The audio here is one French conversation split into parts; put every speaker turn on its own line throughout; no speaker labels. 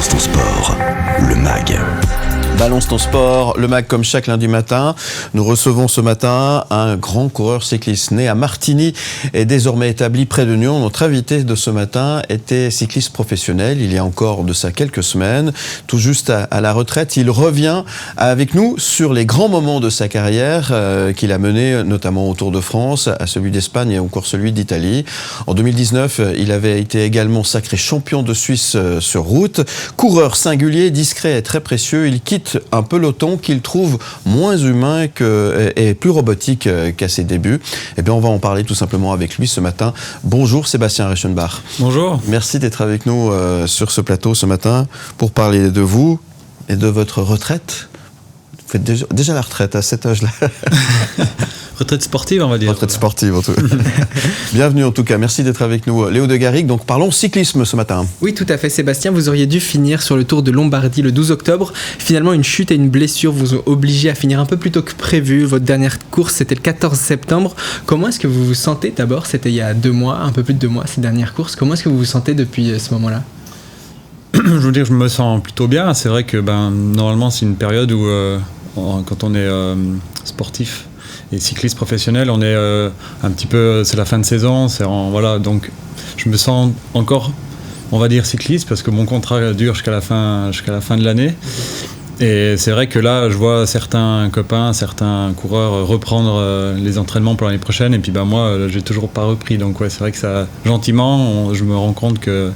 Balance ton sport, le MAG.
Balance ton sport, le MAG comme chaque lundi matin. Nous recevons ce matin un grand coureur cycliste né à Martigny et désormais établi près de Nyon. Notre invité de ce matin était cycliste professionnel il y a encore de ça quelques semaines. Tout juste à la retraite, il revient avec nous sur les grands moments de sa carrière qu'il a mené notamment au Tour de France, à celui d'Espagne et encore celui d'Italie. En 2019, il avait été également sacré champion de Suisse sur route. Coureur singulier, discret et très précieux, il quitte un peloton qu'il trouve moins humain et plus robotique qu'à ses débuts. Eh bien, on va en parler tout simplement avec lui ce matin. Bonjour Sébastien Reichenbach.
Bonjour.
Merci d'être avec nous sur ce plateau ce matin pour parler de vous et de votre retraite. Vous faites déjà la retraite à cet âge-là.
Retraite sportive, on va dire.
Retraite sportive, en tout cas. Bienvenue en tout cas, merci d'être avec nous. Léo de Garrigue, donc parlons cyclisme ce matin.
Oui, tout à fait Sébastien, vous auriez dû finir sur le Tour de Lombardie le 12 octobre. Finalement, une chute et une blessure vous ont obligé à finir un peu plus tôt que prévu. Votre dernière course, c'était le 14 septembre. Comment est-ce que vous vous sentez d'abord? C'était il y a 2 mois, un peu plus de 2 mois, ces dernières courses. Comment est-ce que vous vous sentez depuis ce moment-là?
Je veux dire, je me sens plutôt bien. C'est vrai que normalement, c'est une période où, quand on est sportif et cycliste professionnel, on est un petit peu, c'est la fin de saison, voilà, donc je me sens encore, on va dire, cycliste parce que mon contrat dure jusqu'à la fin de l'année. Et c'est vrai que là, je vois certains copains, certains coureurs reprendre les entraînements pour l'année prochaine, et puis moi, j'ai toujours pas repris. Donc ouais, c'est vrai que ça, gentiment, je me rends compte que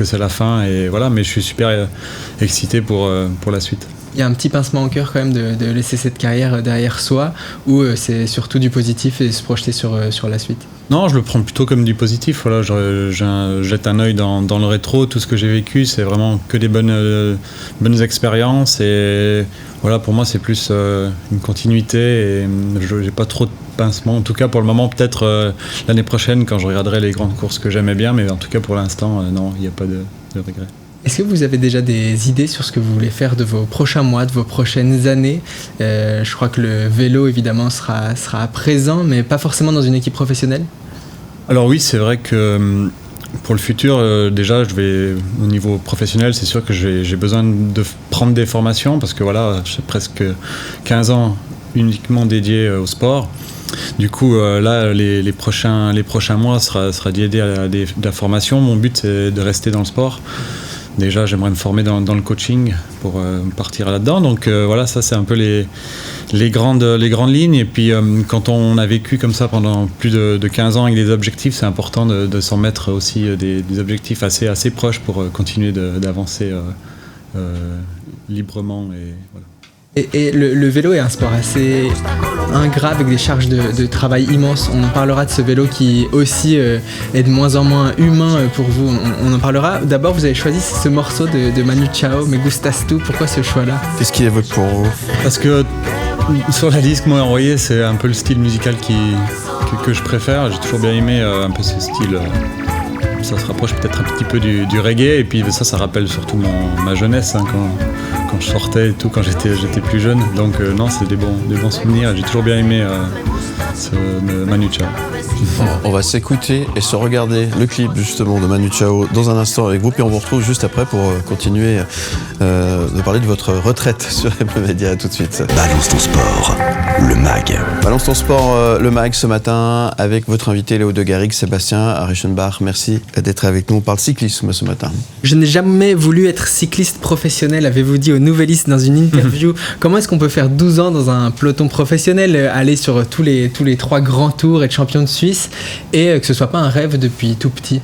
c'est la fin, et voilà. Mais je suis super excité pour la suite.
Il y a un petit pincement au cœur quand même de laisser cette carrière derrière soi, ou c'est surtout du positif et se projeter sur la suite?
Non, je le prends plutôt comme du positif. Voilà, je jette un œil dans le rétro. Tout ce que j'ai vécu, c'est vraiment que des bonnes expériences. Et voilà, pour moi, c'est plus une continuité. Et je n'ai pas trop de pincement. En tout cas, pour le moment, peut-être l'année prochaine, quand je regarderai les grandes courses que j'aimais bien. Mais en tout cas, pour l'instant, non, il n'y a pas de regret.
Est-ce que vous avez déjà des idées sur ce que vous voulez faire de vos prochains mois, de vos prochaines années? Je crois que le vélo, évidemment, sera présent, mais pas forcément dans une équipe professionnelle.
Alors oui, c'est vrai que pour le futur, déjà, au niveau professionnel, c'est sûr que j'ai besoin de prendre des formations, parce que voilà, j'ai presque 15 ans uniquement dédiés au sport. Du coup, là, les prochains mois sera dédié à la formation. Mon but, c'est de rester dans le sport. Déjà, j'aimerais me former dans le coaching pour partir là-dedans. Donc voilà, ça c'est un peu les grandes lignes. Et puis quand on a vécu comme ça pendant plus de 15 ans avec des objectifs, c'est important de s'en mettre aussi des objectifs assez proches pour continuer d'avancer librement. Et voilà.
Et le vélo est un sport assez ingrat avec des charges de travail immenses. On en parlera de ce vélo qui aussi est de moins en moins humain pour vous. On en parlera. D'abord, vous avez choisi ce morceau de Manu Chao, Me Gustas Tu. Pourquoi ce choix-là?
Qu'est-ce qui évoque pour vous?
Parce que sur la liste qu'on m'a envoyée, c'est un peu le style musical que je préfère. J'ai toujours bien aimé un peu ce style. Ça se rapproche peut-être un petit peu du reggae, et puis ça rappelle surtout ma jeunesse, quand je sortais et tout, quand j'étais plus jeune. Donc non, c'est des bons souvenirs. J'ai toujours bien aimé Manu Chao.
On va s'écouter et se regarder le clip justement de Manu Chao dans un instant avec vous, puis on vous retrouve juste après pour continuer de parler de votre retraite sur RMC Média. À tout de suite.
Balance ton sport, le MAG.
Balance ton sport, le MAG ce matin avec votre invité Léo de Garrigue, Sébastien Reichenbach. Merci d'être avec nous. On parle cyclisme ce matin.
Je n'ai jamais voulu être cycliste professionnel, avez-vous dit au Nouvelliste dans une interview. Comment est-ce qu'on peut faire 12 ans dans un peloton professionnel, aller sur tous les 3 grands tours, être champion de Suisse, et que ce soit pas un rêve depuis tout petit?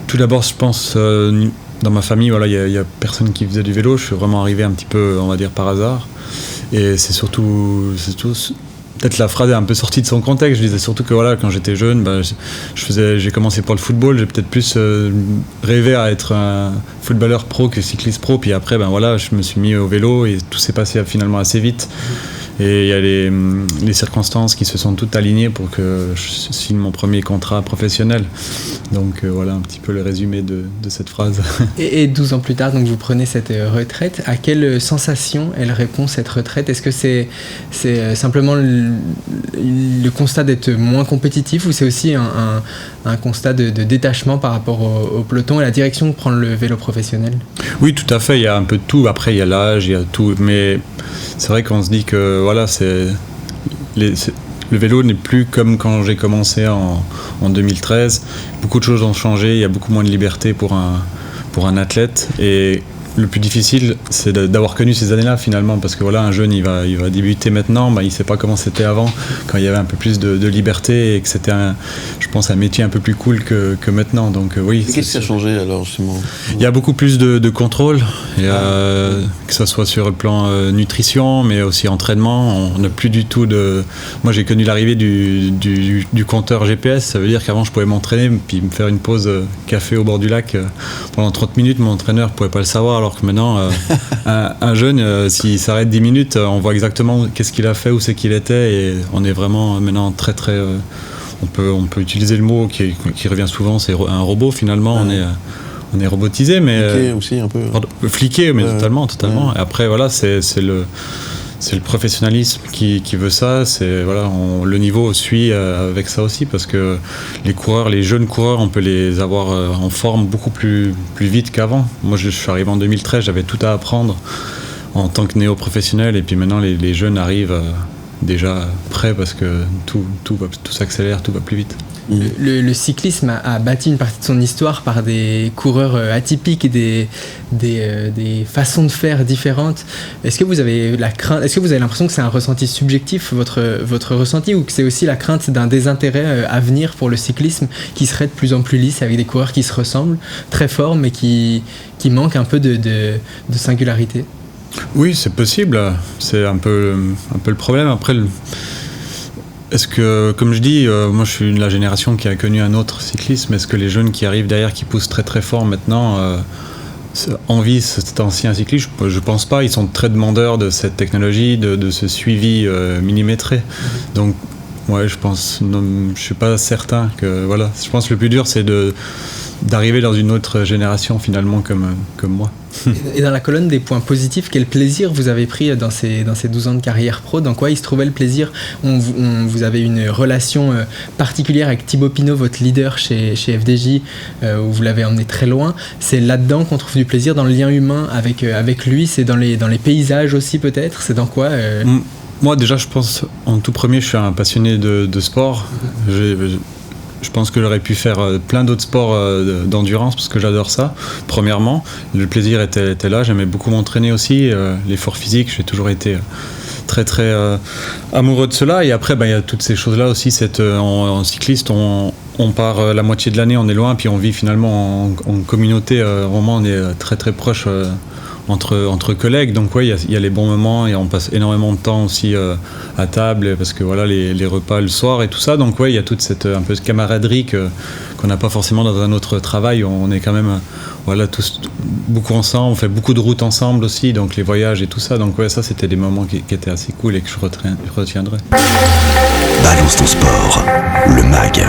Tout d'abord, je pense, dans ma famille, voilà, il y a personne qui faisait du vélo. Je suis vraiment arrivé un petit peu, on va dire, par hasard. Et c'est surtout peut-être la phrase est un peu sortie de son contexte. Je disais surtout que voilà, quand j'étais jeune, j'ai commencé par le football. J'ai peut-être plus rêvé à être un footballeur pro que cycliste pro. Puis après, voilà, je me suis mis au vélo et tout s'est passé finalement assez vite. Et il y a les circonstances qui se sont toutes alignées pour que je signe mon premier contrat professionnel. Donc voilà un petit peu le résumé de cette phrase.
Et 12 ans plus tard, donc vous prenez cette retraite. À quelle sensation elle répond cette retraite ? Est-ce que c'est simplement le constat d'être moins compétitif ou c'est aussi un constat de détachement par rapport au peloton et la direction que prend le vélo professionnel ?
Oui, tout à fait. Il y a un peu de tout. Après, il y a l'âge, il y a tout. Mais c'est vrai qu'on se dit que voilà, le vélo n'est plus comme quand j'ai commencé en 2013. Beaucoup de choses ont changé. Il y a beaucoup moins de liberté pour un athlète. Et le plus difficile, c'est d'avoir connu ces années-là finalement, parce que voilà, un jeune, il va débuter maintenant, il ne sait pas comment c'était avant, quand il y avait un peu plus de liberté et que c'était, je pense, un métier un peu plus cool que maintenant. Donc oui.
Qu'est-ce qui a changé alors justement ?
Il y a beaucoup plus de contrôle, que ce soit sur le plan nutrition, mais aussi entraînement. On n'a plus du tout de. Moi, j'ai connu l'arrivée du compteur GPS. Ça veut dire qu'avant, je pouvais m'entraîner puis me faire une pause café au bord du lac pendant 30 minutes. Mon entraîneur ne pouvait pas le savoir. Alors que maintenant, un jeune, s'il s'arrête 10 minutes, on voit exactement qu'est-ce qu'il a fait, où c'est qu'il était, et on est vraiment maintenant très très... on peut utiliser le mot qui revient souvent, c'est un robot finalement, on est robotisé, mais...
Fliqué aussi un peu.
Fliqué, mais totalement. Et après, voilà, c'est le professionnalisme qui veut ça. Le niveau suit avec ça aussi, parce que les jeunes coureurs, on peut les avoir en forme beaucoup plus vite qu'avant. Moi, je suis arrivé en 2013, j'avais tout à apprendre en tant que néo-professionnel, et puis maintenant les jeunes arrivent déjà prêts parce que tout s'accélère, tout va plus vite.
Le cyclisme a bâti une partie de son histoire par des coureurs atypiques et des façons de faire différentes. Est-ce que vous avez l'impression que c'est un ressenti subjectif, votre ressenti, ou que c'est aussi la crainte d'un désintérêt à venir pour le cyclisme qui serait de plus en plus lisse, avec des coureurs qui se ressemblent, très forts, mais qui manquent un peu de singularité ?
Oui, c'est possible. C'est un peu le problème. Après, est-ce que, comme je dis, moi je suis de la génération qui a connu un autre cyclisme. Est-ce que les jeunes qui arrivent derrière, qui poussent très très fort maintenant, envient cet ancien cyclisme ? Je pense pas. Ils sont très demandeurs de cette technologie, de ce suivi millimétré. Donc, ouais, je suis pas certain que voilà. Je pense que le plus dur, c'est d'arriver dans une autre génération finalement comme moi.
Et dans la colonne des points positifs, quel plaisir vous avez pris dans ces 12 ans de carrière pro ? Dans quoi il se trouvait le plaisir ? Vous avez une relation particulière avec Thibaut Pinot, votre leader chez FDJ, où vous l'avez emmené très loin. C'est là-dedans qu'on trouve du plaisir, dans le lien humain avec lui. C'est dans les paysages aussi peut-être ? C'est dans quoi
Moi déjà, je pense, en tout premier, je suis un passionné de sport. Je pense que j'aurais pu faire plein d'autres sports d'endurance parce que j'adore ça. Premièrement, le plaisir était là. J'aimais beaucoup m'entraîner aussi. L'effort physique, j'ai toujours été très très amoureux de cela. Et après, il y a toutes ces choses-là aussi. En cycliste, on part la moitié de l'année, on est loin, puis on vit finalement en communauté. Vraiment, on est très très proche entre collègues. Donc oui, il y a les bons moments et on passe énormément de temps aussi à table, parce que voilà, les repas le soir et tout ça. Donc oui, il y a toute cette un peu de camaraderie qu'on n'a pas forcément dans un autre travail. On est quand même tous beaucoup ensemble, on fait beaucoup de routes ensemble aussi, donc les voyages et tout ça. Donc ouais, ça c'était des moments qui étaient assez cool et que je retiendrai.
Balance ton sport, le MAG.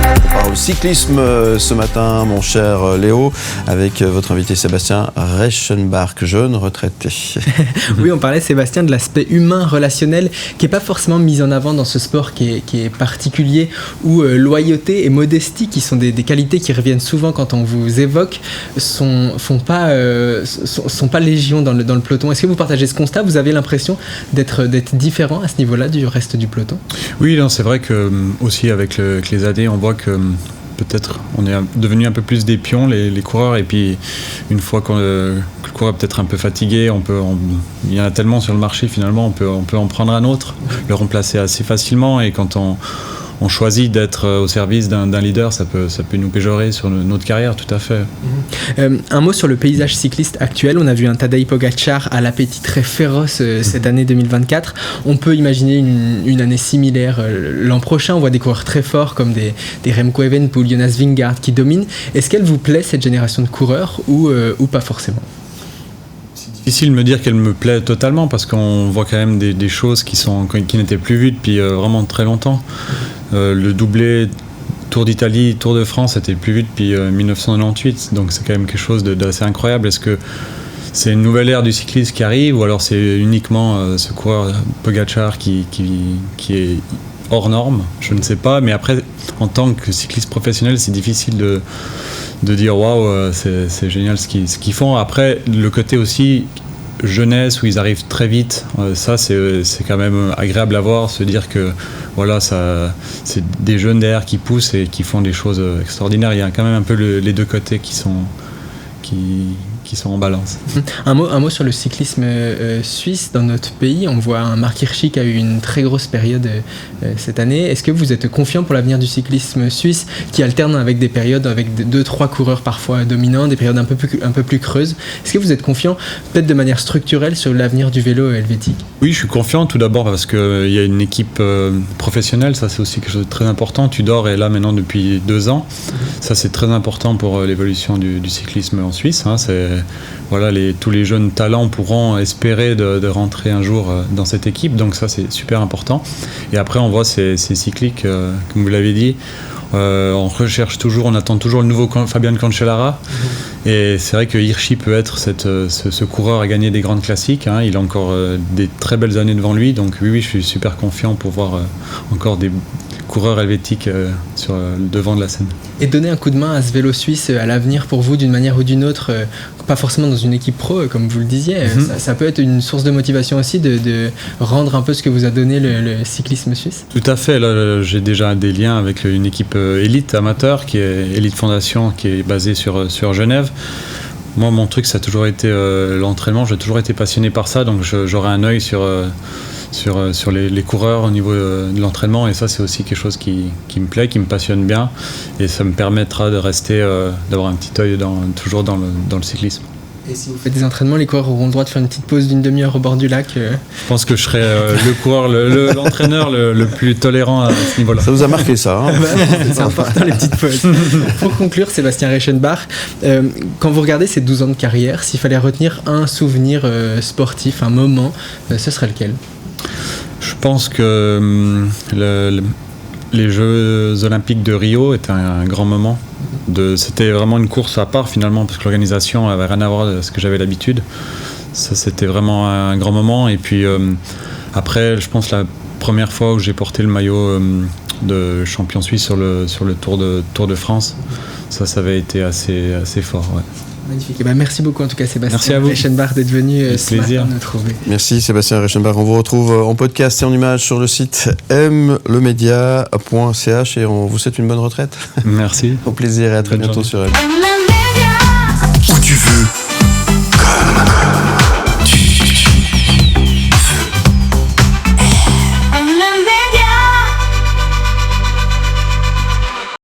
On parle cyclisme ce matin, mon cher Léo, avec votre invité Sébastien Reichenbach, jeune retraité.
Oui, on parlait, Sébastien, de l'aspect humain, relationnel, qui n'est pas forcément mis en avant dans ce sport qui est particulier, où loyauté et modestie, qui sont des qualités qui reviennent souvent quand on vous évoque, sont pas légion dans le peloton. Est-ce que vous partagez ce constat ? Vous avez l'impression d'être différent à ce niveau-là du reste du peloton ?
Oui, c'est vrai que aussi avec les années, on voit que peut-être on est devenu un peu plus des pions, les coureurs, et puis une fois que le coureur est peut-être un peu fatigué, il y en a tellement sur le marché, finalement on peut en prendre un autre, le remplacer assez facilement, et quand on choisit d'être au service d'un leader, ça peut nous péjorer sur notre carrière, tout à fait.
Un mot sur le paysage cycliste actuel. On a vu un Tadej Pogačar à l'appétit très féroce cette année 2024. On peut imaginer une année similaire l'an prochain. On voit des coureurs très forts comme des Remco Evenepoel, Jonas Vingegaard qui dominent. Est-ce qu'elle vous plaît, cette génération de coureurs, ou pas forcément ?
difficile de me dire qu'elle me plaît totalement parce qu'on voit quand même des choses qui n'étaient plus vues depuis vraiment très longtemps. Le doublé Tour d'Italie, Tour de France, c'était plus vu depuis 1998, donc c'est quand même quelque chose d'assez incroyable. Est-ce que c'est une nouvelle ère du cyclisme qui arrive ou alors c'est uniquement ce coureur Pogačar qui est hors norme? Je ne sais pas, mais après, en tant que cycliste professionnel, c'est difficile de dire waouh, c'est génial ce qu'ils font. Après, le côté aussi jeunesse où ils arrivent très vite, ça c'est quand même agréable à voir, se dire que voilà, c'est des jeunes derrière qui poussent et qui font des choses extraordinaires. Il y a quand même un peu les deux côtés qui sont en balance.
Un mot sur le cyclisme suisse dans notre pays. On voit un Marc Hirschi qui a eu une très grosse période cette année. Est-ce que vous êtes confiant pour l'avenir du cyclisme suisse qui alterne avec des périodes avec 2-3 coureurs parfois dominants, des périodes un peu plus creuses? Est-ce que vous êtes confiant peut-être de manière structurelle sur l'avenir du vélo helvétique?
Oui, je suis confiant tout d'abord parce qu'il y a une équipe professionnelle, ça c'est aussi quelque chose de très important. Tudor est là maintenant depuis 2 ans. Ça c'est très important pour l'évolution du cyclisme en Suisse. Voilà, tous les jeunes talents pourront espérer de rentrer un jour dans cette équipe, donc ça c'est super important. Et après on voit ces cycliques, comme vous l'avez dit, on attend toujours le nouveau Fabian Cancellara. Et c'est vrai que Hirschi peut être ce coureur à gagner des grandes classiques, hein. Il a encore des très belles années devant lui, donc oui, je suis super confiant pour voir encore des coureurs helvétiques sur le devant de la scène.
Et donner un coup de main à ce vélo suisse à l'avenir pour vous d'une manière ou d'une autre, pas forcément dans une équipe pro comme vous le disiez, ça peut être une source de motivation aussi de rendre un peu ce que vous a donné le cyclisme suisse? Tout
à fait, là j'ai déjà des liens avec une équipe élite amateur qui est Elite Fondation, qui est basée sur Genève. Moi mon truc ça a toujours été l'entraînement, j'ai toujours été passionné par ça, donc j'aurai un œil sur les coureurs au niveau de l'entraînement, et ça c'est aussi quelque chose qui me plaît, qui me passionne bien, et ça me permettra de rester, d'avoir un petit œil toujours dans le cyclisme.
Et si vous faites des entraînements, les coureurs auront le droit de faire une petite pause d'une demi-heure au bord du lac?
Je pense que je serai le coureur, l'entraîneur le plus tolérant à ce niveau-là.
Ça vous a marqué ça, hein?
C'est important les petites pauses. Pour conclure, Sébastien Reichenbach, quand vous regardez ces 12 ans de carrière, s'il fallait retenir un souvenir sportif, un moment, ce serait lequel?
Je pense que les Jeux Olympiques de Rio étaient un grand moment. C'était vraiment une course à part finalement, parce que l'organisation n'avait rien à voir avec ce que j'avais l'habitude. Ça, c'était vraiment un grand moment. Et puis après, je pense la première fois où j'ai porté le maillot de champion suisse sur le Tour de France, ça avait été assez fort. Ouais.
Magnifique. Merci beaucoup en tout cas Sébastien.
Merci à vous.
Reichenbach d'être venu ce matin nous trouver.
Merci Sébastien Reichenbach. On vous retrouve en podcast et en image sur le site mlemedia.ch et on vous souhaite une bonne retraite.
Merci.
Au plaisir et à très bientôt sur M.
Où tu veux.